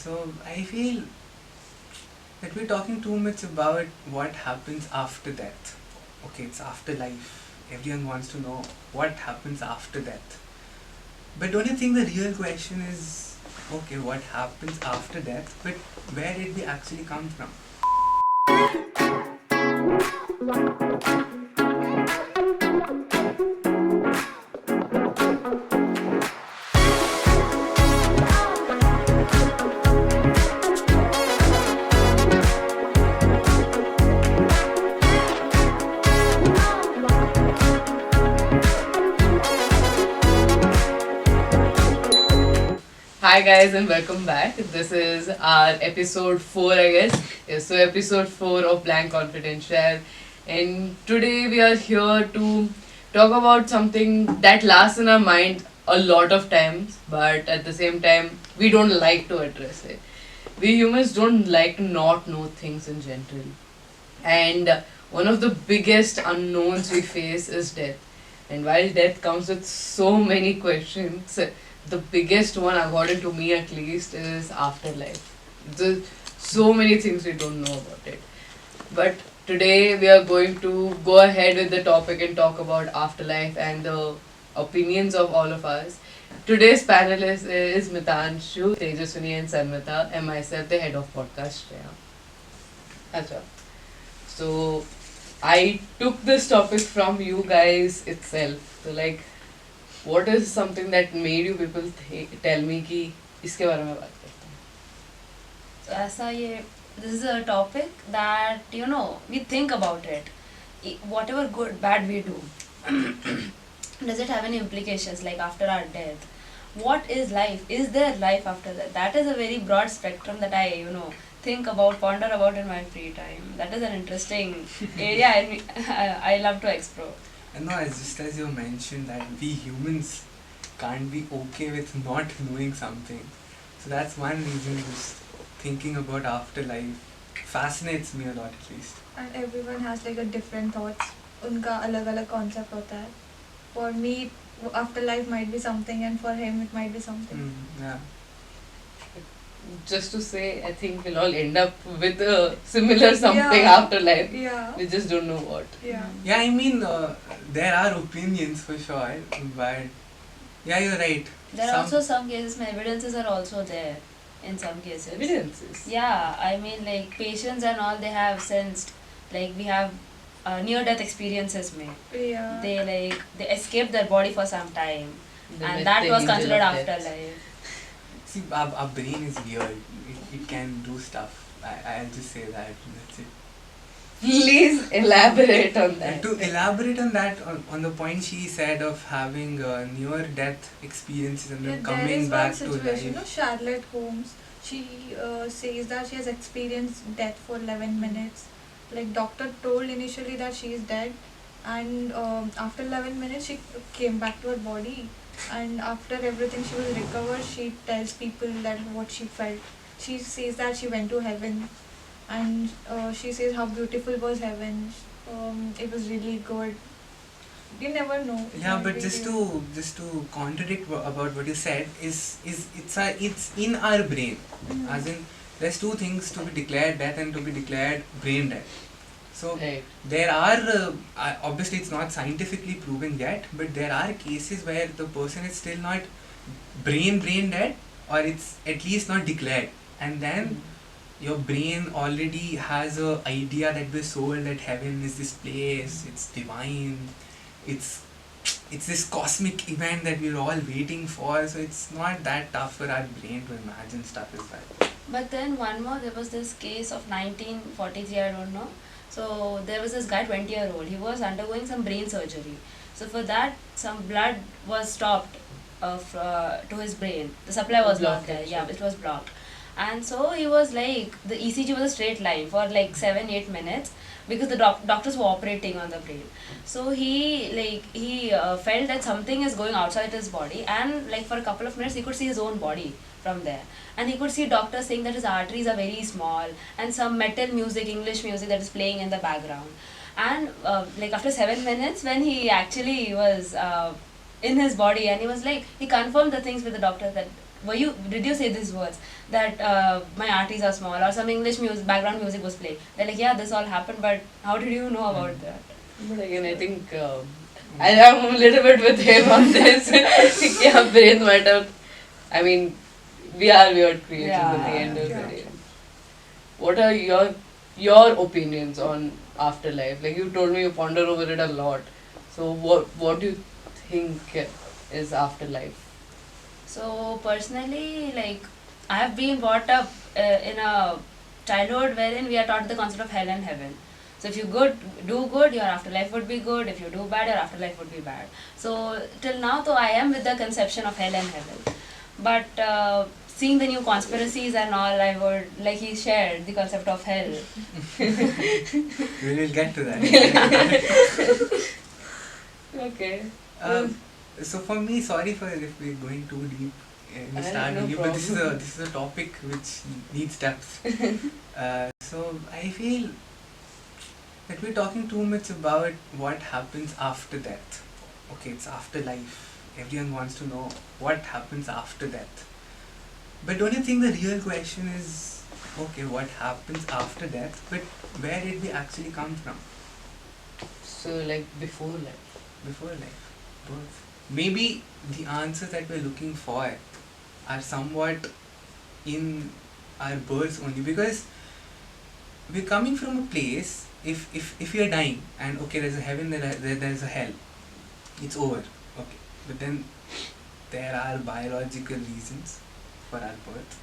So I feel that we're talking too much about what happens after death. Okay, it's afterlife. Everyone wants to know what happens after death. But don't you think the real question is, okay, what happens after death, but where did we actually come from? Hi guys and welcome back. This is our episode 4 I guess. Yes, so episode 4 of Blank Confidential, and today we are here to talk about something that lasts in our mind a lot of times, but at the same time we don't like to address it. We humans don't like to not know things in general. And one of the biggest unknowns we face is death. And while death comes with so many questions, the biggest one, according to me at least, is afterlife. There's so many things we don't know about it. But today we are going to go ahead with the topic and talk about afterlife and the opinions of all of us. Today's panelist is Mitanshu, Tejaswini and Sarmita, and myself, the head of podcast, Shreya. Acha. So I took this topic from you guys itself. So like, what is something that made you people tell me कि इसके बारे में बात करते हैं? So ऐसा ये this is a topic that we think about it. Whatever good bad we do, does it have any implications like after our death? What is life? Is there life after that? That is a very broad spectrum that I think about, ponder about in my free time. That is an interesting area I love to explore. And no, just as you mentioned that we humans can't be okay with not knowing something. So that's one reason just thinking about afterlife fascinates me a lot at least. And everyone has like a different thoughts. उनका अलग अलग concept होता है. For me, afterlife might be something, and for him it might be something. Yeah. Just to say, I think we'll all end up with a similar something Yeah. after life. Yeah. We just don't know what. Yeah. Yeah, I mean, there are opinions for sure, but yeah, you're right. There are also some cases my evidences are also there in some cases. Evidences. Yeah, I mean like patients and all they have sensed, like we have near death experiences made. Yeah. They escaped their body for some time, They met and that the was angel considered of death. afterlife. See, our brain is weird. It can do stuff. I'll just say that. That's it. Please elaborate on that. To elaborate on that, on the point she said of having near-death experiences and then Yeah, coming there is back one to situation, life. Charlotte Holmes. She says that she has experienced death for 11 minutes. Like doctor told initially that she is dead, and after 11 minutes she came back to her body, and after everything she was recovered, she tells people that what she felt. She says that she went to heaven, and she says how beautiful was heaven. It was really good. You never know. Yeah, Might but be just real. to contradict about what you said is it's in our brain. Mhm. As in, there's two things to be declared death and to be declared brain dead. So Right. there are obviously it's not scientifically proven yet, but there are cases where the person is still not brain dead, or it's at least not declared, and then your brain already has a idea that we're sold that heaven is this place, it's divine, it's this cosmic event that we're all waiting for. So it's not that tough for our brain to imagine stuff as well. But then one more, there was this case of 1943, I don't know. So there was this guy, 20-year-old. He was undergoing some brain surgery. So for that, some blood was stopped to his brain. The supply was not there. Blockage. Yeah, it was blocked. And so he was like, the ECG was a straight line for like 7-8 minutes because the doctors were operating on the brain. So he felt that something is going outside his body, and like for a couple of minutes he could see his own body from there, and he could see doctors saying that his arteries are very small, and some metal music, English music that is playing in the background. And like after 7 minutes, when he actually was in his body, and he was like, he confirmed the things with the doctor that did you say these words that my arteries are small, or some English music, background music was playing? They're like, yeah, this all happened, but how did you know about that? But again, I think I am a little bit with him on this. Yeah, brain matter. I mean, we are weird creatures at the end of the Yeah. day. What are your opinions on afterlife? Like you told me, you ponder over it a lot. So what do you think is afterlife? So personally, like I have been brought up in a childhood wherein we are taught the concept of hell and heaven. So if you do good, your afterlife would be good. If you do bad, your afterlife would be bad. So till now, though I am with the conception of hell and heaven, but seeing the new conspiracies and all, I would, like he shared the concept of hell. We will get to that. Okay. Um, so for me, sorry for if we're going too deep in the start, No but this problem. is a topic which needs depth. So I feel that we're talking too much about what happens after death. Okay, it's afterlife. Everyone wants to know what happens after death. But don't you think the real question is, okay, what happens after death? But where did we actually come from? So like before life. Before life, birth. Maybe the answers that we're looking for are somewhat in our births only, because we're coming from a place. If you're dying and okay, there's a heaven, there's a hell, it's over. Okay, but then there are biological reasons for our birth.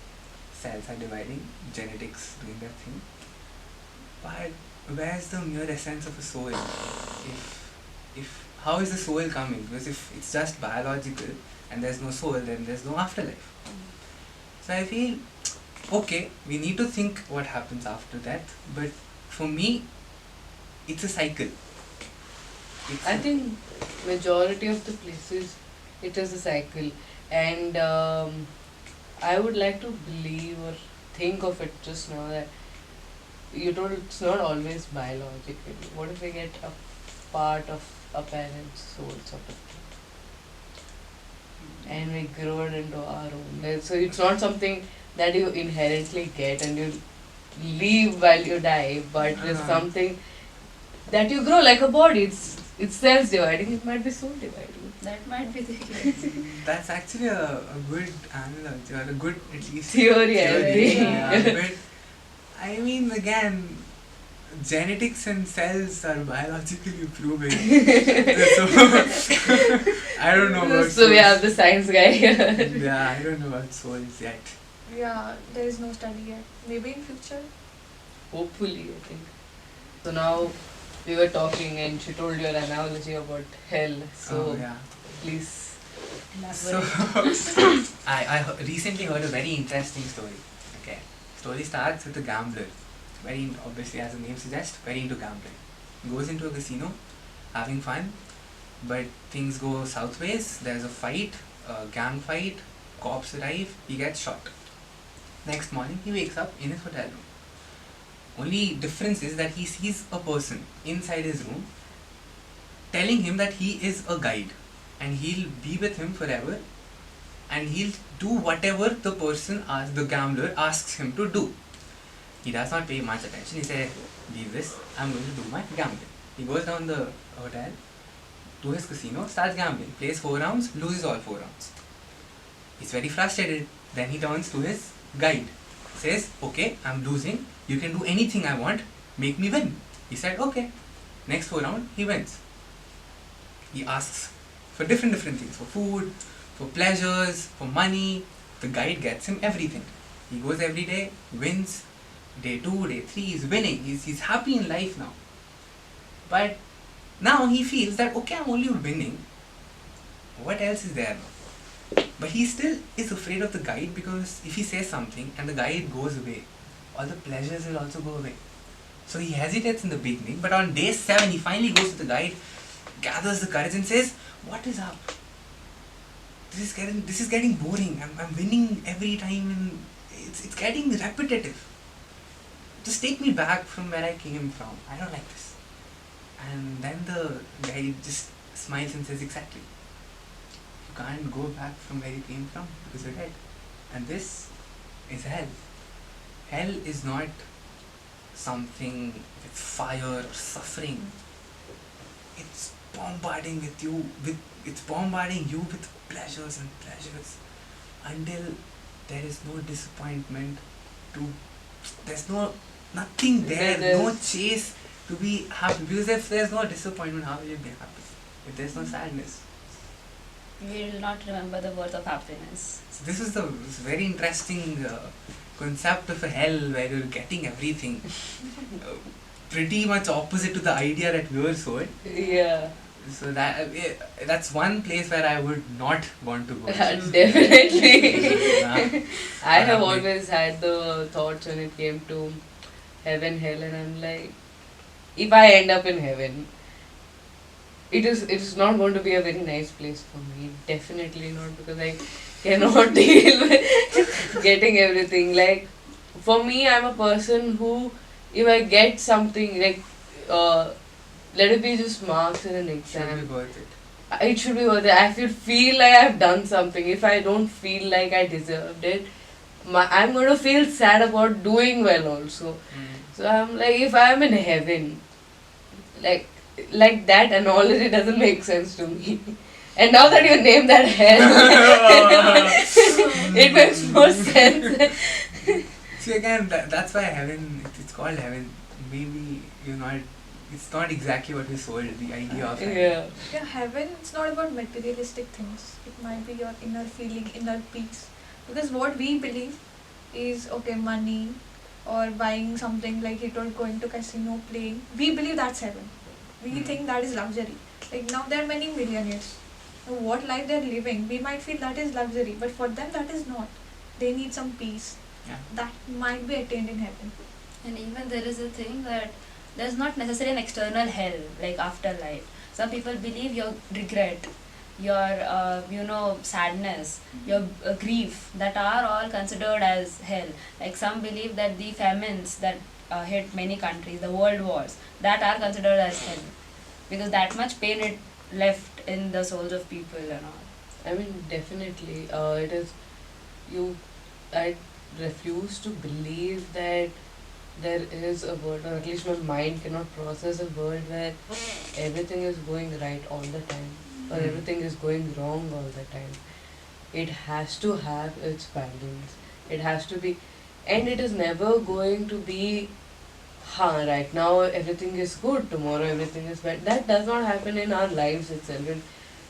Cells are dividing, genetics doing their thing. But where's the mere essence of a soul? If how is the soul coming? Because if it's just biological and there's no soul, then there's no afterlife. So I feel okay, we need to think what happens after death, but for me, it's a cycle. I think majority of the places it is a cycle, and I would like to believe or think of it just now that you told it's not always biological. What if we get a part of a parent's soul sort of thing, and we grow it into our own? So it's not something that you inherently get and you leave while you die, but it's something that you grow like a body. It's cells dividing. It might be soul dividing. That might be the case. That's actually a good analogy, or a good at least Theory, I think. Yeah, but I mean, again, genetics and cells are biologically proven. So I don't know about So we souls. have the science guy here. Yeah, I don't know about souls yet. Yeah, there is no study yet. Maybe in future. Hopefully, I think. So now we were talking and she told your analogy about hell. So Oh yeah. please. So recently heard a very interesting story. Okay, story starts with a gambler. Very obviously, as the name suggests, very into gambling. Goes into a casino, having fun, but things go southways. There's a fight, a gang fight. Cops arrive. He gets shot. Next morning, he wakes up in his hotel room. Only difference is that he sees a person inside his room telling him that he is a guide and he'll be with him forever and he'll do whatever the person, the gambler, asks him to do. He does not pay much attention. He says, leave this, I'm going to do my gambling. He goes down the hotel to his casino, starts gambling, plays 4 rounds, loses all 4 rounds. He's very frustrated. Then he turns to his guide, says, okay, I'm losing, you can do anything I want, make me win. He said, okay. Next 4 rounds, he wins. He asks for different things, for food, for pleasures, for money. The guide gets him everything. He goes every day, wins. Day 2, day 3, he's winning. He's happy in life now. But now he feels that, okay, I'm only winning. What else is there now? But he still is afraid of the guide, because if he says something and the guide goes away, all the pleasures will also go away. So he hesitates in the beginning, but on day 7 he finally goes to the guide, gathers the courage and says, what is up? This is getting boring. I'm winning every time and it's getting repetitive. Just take me back from where I came from. I don't like this. And then the guy just smiles and says, exactly. You can't go back from where you came from because you're dead. and this is hell. Hell is not something with fire or suffering. It's bombarding it's bombarding you with pleasures and pleasures until there is no disappointment to there's nothing there, no chase to be happy. Because if there's no disappointment, how will you be happy? If there's no sadness. You will not remember the worth of happiness. So this is the very interesting concept of a hell where you're getting everything. Pretty much opposite to the idea that we were sold. Yeah. So that's one place where I would not want to go. Definitely. Nah. I have always had the thoughts when it came to heaven, hell, and I'm like, if I end up in heaven, it is not going to be a very nice place for me. Definitely not, because I cannot deal with getting everything. Like, for me, I'm a person who, if I get something like, let it be just marks in an Should exam, be worth it. it should be worth it. I should feel like I've done something. If I don't feel like I deserved it, I'm going to feel sad about doing well also. So I'm like, if I'm in heaven, like that analogy doesn't make sense to me. And now that you name that hell, it makes more sense. See again, that's why heaven. It's called heaven. Maybe you're not. It's not exactly what we sold. The idea of heaven. Yeah. Yeah, heaven, it's not about materialistic things. It might be your inner feeling, inner peace. Because what we believe is, okay, money or buying something, like you told, going to casino, playing. We believe that's heaven. We think that is luxury. Like now there are many millionaires. So what life they're living, we might feel that is luxury, but for them that is not. They need some peace. Yeah. That might be attained in heaven. And even there is a thing that there's not necessarily an external hell like afterlife. Some people believe your regret, your sadness, your grief, that are all considered as hell. Like some believe that the famines that hit many countries, the world wars, that are considered as hell, because that much pain it left in the souls of people and all. I mean, definitely. It is. I refuse to believe that there is a world, or at least my mind cannot process a world where everything is going right all the time, or everything is going wrong all the time. It has to have its balance. It has to be, and it is never going to be, right now everything is good, tomorrow everything is bad. That does not happen in our lives itself. And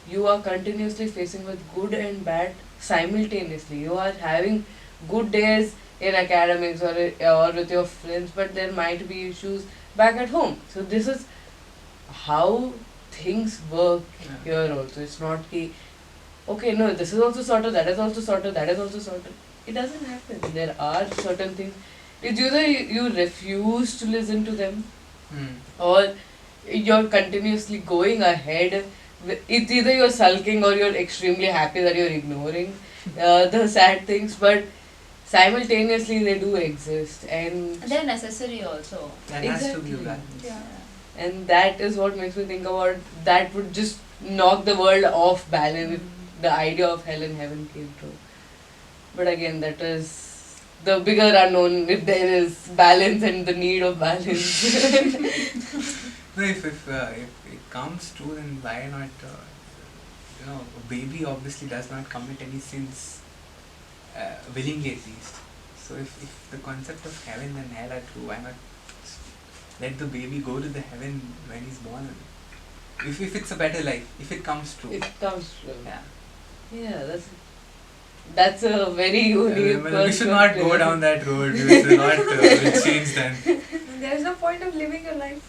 you are continuously facing with good and bad simultaneously. You are having good days in academics or with your friends, but there might be issues back at home. So this is how things work here also. It's not ki, okay, no, this is also sorted, that is also sorted, that is also sorted. It doesn't happen. There are certain things. It's either you refuse to listen to them, or you're continuously going ahead. It's either you're sulking or you're extremely happy that you're ignoring the sad things, but simultaneously they do exist, and They're necessary also. There has to be a Exactly. balance. Yeah. and that is what makes me think about that would just knock the world off balance if the idea of hell and heaven came true. But again, that is the bigger unknown, if there is balance and the need of balance. No, if it comes true, then why not? A baby obviously does not commit any sins willingly, at least. So if the concept of heaven and hell are true, why not let the baby go to the heaven when he's born? If it's a better life, if it comes true. It comes true. Yeah. Yeah, that's a very unique Well, we should not go down that road. We should not will change then. There is no point of living your life.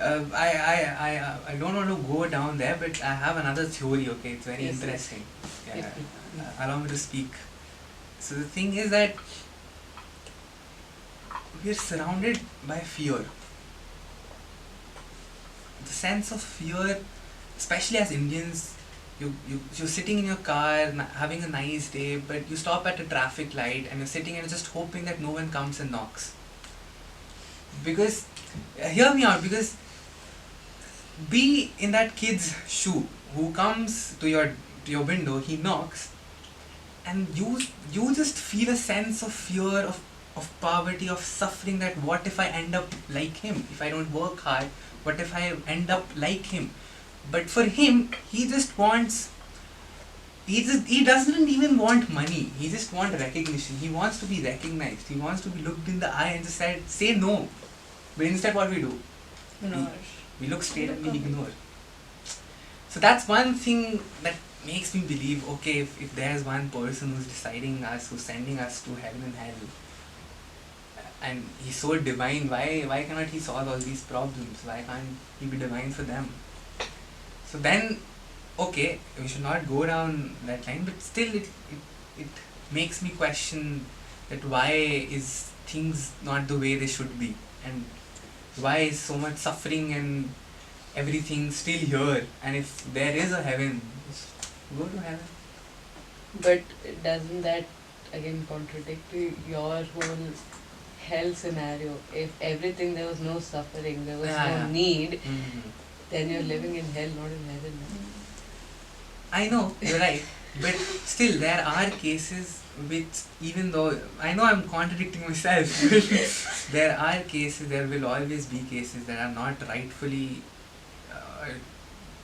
I don't want to go down there, but I have another theory. Okay, it's very Yes, yes. interesting. Yeah, Yes. allow me to speak. So the thing is that we are surrounded by fear. The sense of fear, especially as Indians, you're sitting in your car having a nice day, but you stop at a traffic light and you're sitting and just hoping that no one comes and knocks. Because hear me out, because be in that kid's shoe who comes to your to your window, he knocks, and you just feel a sense of fear, of poverty, of suffering, that what if I end up like him? If I don't work hard, what if I end up like him? But for him, he doesn't even want money. He just wants recognition. He wants to be recognized. He wants to be looked in the eye and just say no. But instead, what we do? No. We look straight and we ignore. So that's one thing that makes me believe, okay, if there's one person who's deciding us, who's sending us to heaven and hell, and he's so divine, why cannot he solve all these problems? Why can't he be divine for them? So then, okay, we should not go down that line, but still it makes me question that why is things not the way they should be, and why is so much suffering and everything still here, and if there is a heaven, just go to heaven. But doesn't that again contradict your whole hell scenario? If everything, there was no suffering, there was no need, then you're living in hell, not in heaven. I know, you're right, but still there are cases which, even though I know I'm contradicting myself, there are cases, there will always be cases that are not rightfully,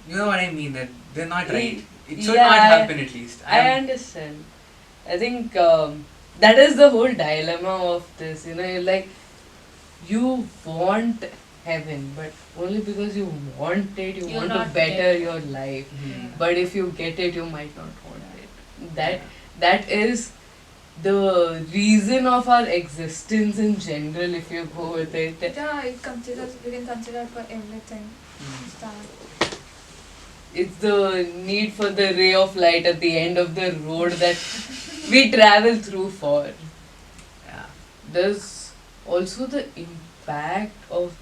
you know what I mean, that they're not right. It should not happen, at least. I understand. I think that is the whole dilemma of this. You're like, you want heaven, but only because you want it, you You're want to not better there. your life. Mhm. But if you get it, you might not want it. That is the reason of our existence in general, if you go with it. Yeah, we can consider it for everything. Mhm. That. It's the need for the ray of light at the end of the road that we travel through for. Yeah. There's also the impact of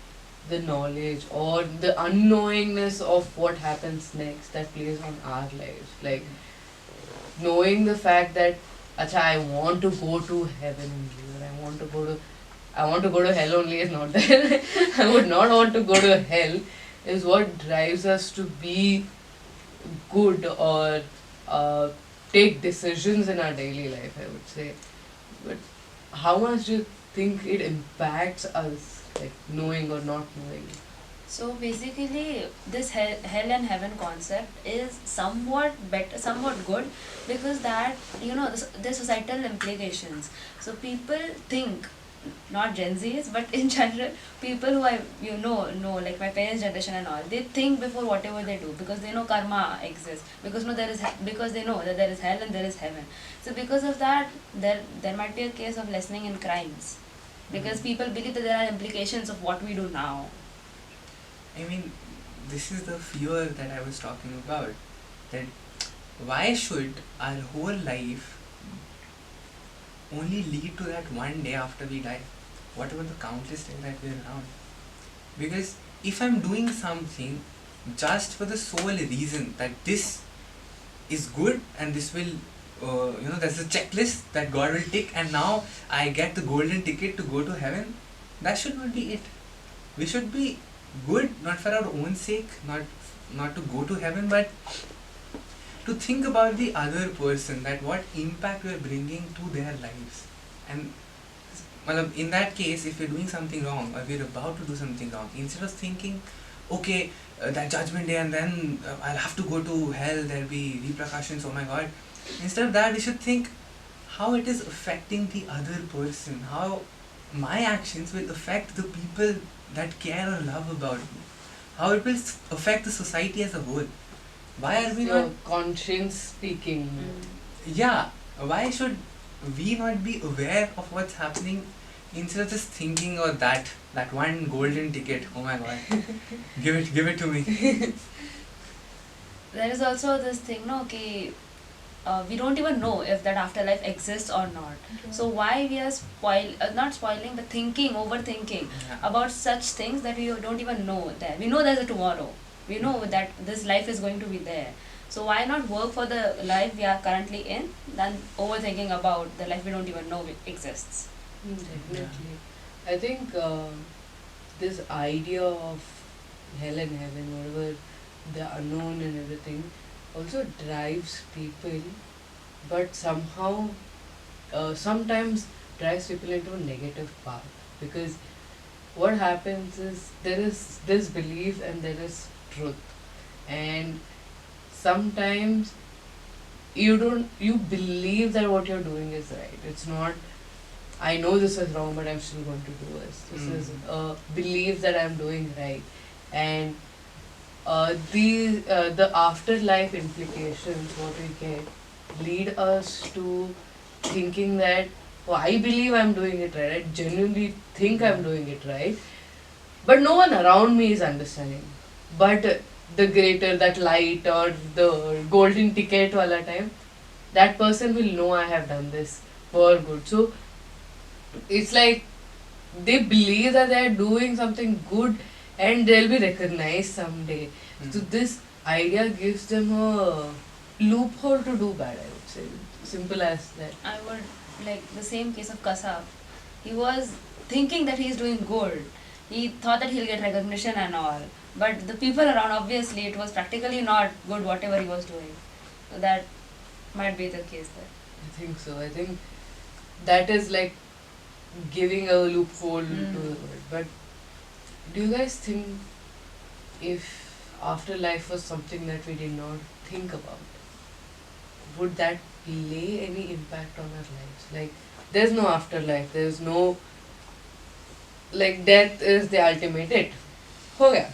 the knowledge or the unknowingness of what happens next that plays on our lives. Like knowing the fact that acha, I want to go to heaven only, or I want to go to hell only is not there. I would not want to go to hell is what drives us to be good or take decisions in our daily life, I would say. But how much do you think it impacts us, like knowing or not knowing? So basically, this hell and heaven concept is somewhat better, somewhat good, because that, the societal implications. So people think, not Gen Zs, but in general, people who know, like my parents' generation and all, they think before whatever they do, because they know karma exists, because because they know that there is hell and there is heaven. So because of that, there might be a case of lessening in crimes, because people believe that there are implications of what we do now. I mean, this is the fear that I was talking about. That why should our whole life only lead to that one day after we die? What about the countless days that we're around? Because if I'm doing something just for the sole reason that this is good and this will, there's a checklist that God will tick, and now I get the golden ticket to go to heaven, that should not be it. We should be good, not for our own sake, not to go to heaven, but to think about the other person, that what impact we are bringing to their lives. And in that case, if we're doing something wrong or we're about to do something wrong, instead of thinking, okay, that judgment day and then I'll have to go to hell, there'll be repercussions, oh my god, instead of that we should think how it is affecting the other person, how my actions will affect the people that care or love about me, how it will affect the society as a whole. Why are we Your not? conscience speaking. Yeah, why should we not be aware of what's happening, instead of just thinking, oh, that one golden ticket, oh my god, give it to me. There is also this thing, no, okay, we don't even know if that afterlife exists or not. So why we are not spoiling, but overthinking Yeah. about such things that we don't even know that. We know there's a tomorrow. We know that this life is going to be there. So why not work for the life we are currently in than overthinking about the life we don't even know exists. Definitely. I think this idea of hell and heaven, whatever the unknown and everything, also drives people, but somehow sometimes drives people into a negative path, because what happens is there is this belief and there is truth, and sometimes you believe that what you're doing is right. It's not, I know this is wrong but I'm still going to do this. This is a belief that I'm doing right. And the afterlife implications what we get lead us to thinking that, oh, I believe I'm doing it right. I genuinely think I'm doing it right, but no one around me is understanding. But the greater that light or the golden ticket wala time, that person will know I have done this for good. So it's like they believe that they are doing something good and they'll be recognized someday. So this idea gives them a loophole to do bad, I would say. Simple as that. I would like the same case of Kasab. He was thinking that he is doing good. He thought that he'll get recognition and all. But the people around, obviously, it was practically not good whatever he was doing. So that might be the case there. I think so. I think that is like giving a loophole to the world. But do you guys think if afterlife was something that we did not think about, would that play any impact on our lives? Like, there's no afterlife, there's no, like, death is the ultimate it. Ho gaya.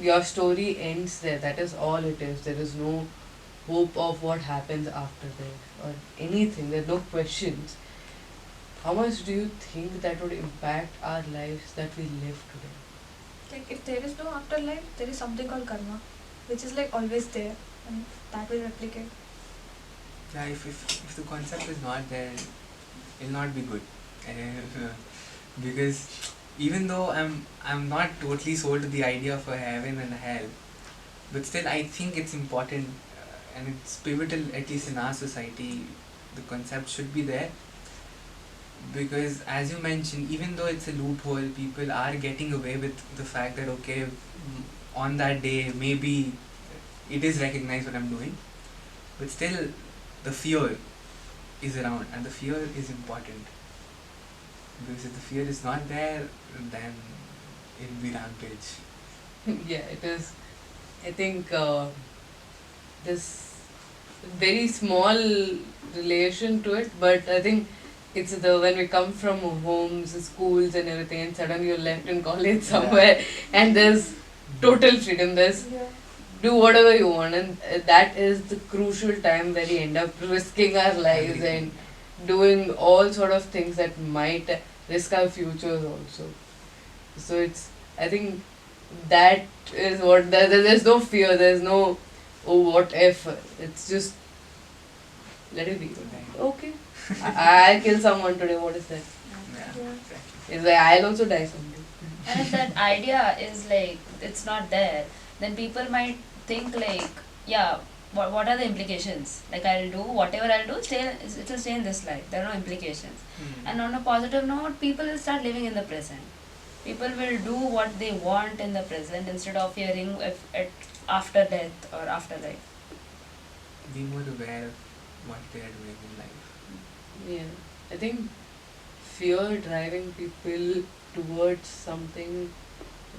Your story ends there, that is all it is. There is no hope of what happens after that or anything, there are no questions. How much do you think that would impact our lives that we live today? Like if there is no afterlife, there is something called karma, which is like always there, and that will replicate. Yeah, if the concept is not there, it'll not be good. Because even though I'm not totally sold to the idea of a heaven and a hell, but still I think it's important and it's pivotal, at least in our society. The concept should be there, because as you mentioned, even though it's a loophole, people are getting away with the fact that okay, on that day maybe it is recognized what I'm doing, but still the fear is around, and the fear is important, because if the fear is not there, then it'll be rampage. Yeah, it is. I think this very small relation to it, but I think it's the when we come from homes, schools, and everything, and suddenly you're left in college somewhere, and there's total freedom. There's do whatever you want, and that is the crucial time where we end up risking our lives and doing all sort of things that might risk our futures also. So it's, I think that is what there's no fear, there's no oh what if, it's just let it be. Okay, I'll kill someone today, what is that? Yeah, Yeah. exactly. It's like I'll also die someday. And if that idea is like, it's not there, then people might think like, yeah, what are the implications? Like I'll do whatever I'll do, it will stay in this life. There are no implications. And on a positive note, people will start living in the present. People will do what they want in the present instead of fearing if it after death or afterlife. Be more aware of what they are doing in life. Yeah, I think fear driving people towards something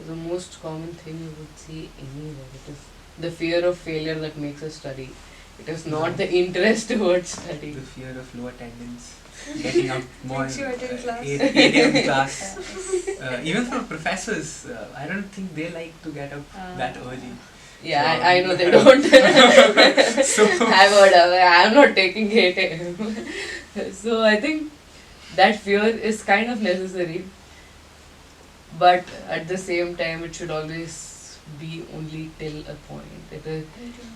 is the most common thing you would see anywhere. It is the fear of failure that makes us study. It is not the interest towards study. The fear of low attendance, getting up more Makes you attend class. 8 a.m. class. Even for professors, I don't think they like to get up that early. Yeah, So- I know they don't. So I've heard of it. I'm not taking 8 a.m. So I think that fear is kind of necessary, but at the same time it should always be only till a point. It is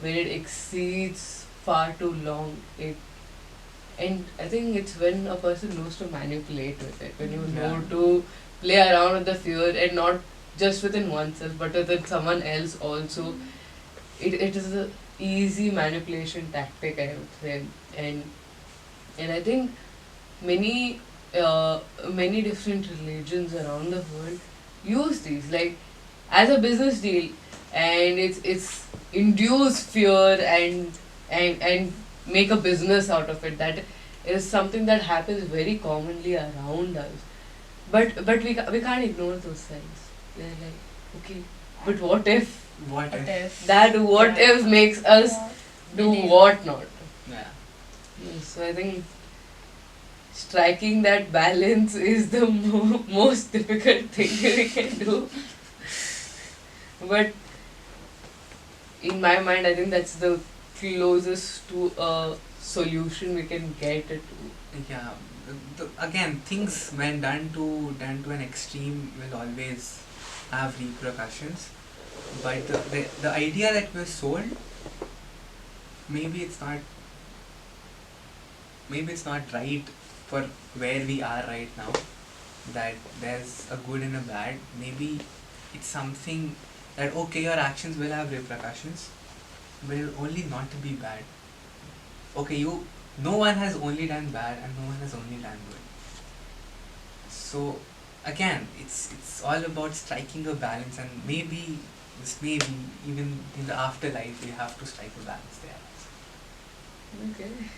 when it exceeds far too long, and I think it's when a person knows to manipulate with it, when you know Yeah. to play around with the fear and not just within oneself but within someone else also. It is a easy manipulation tactic, I would say, and I think many many different religions around the world use these like as a business deal, and it's induce fear and make a business out of it. That is something that happens very commonly around us. But we can't ignore those signs. They're like, okay, but what if What What if? if? that what Yeah. if makes us Yeah. do Believe. what not? Yeah. So I think striking that balance is the most difficult thing we can do. But in my mind, I think that's the closest to a solution we can get it to. Yeah. Again, things when done to an extreme will always have repercussions. But the idea that we're sold, maybe it's not maybe it's not right for where we are right now. That there's a good and a bad. Maybe it's something that okay, your actions will have repercussions, but it'll only not to be bad. Okay, no one has only done bad and no one has only done good. So again, it's all about striking a balance, and maybe just maybe even in the afterlife we have to strike a balance there. Okay.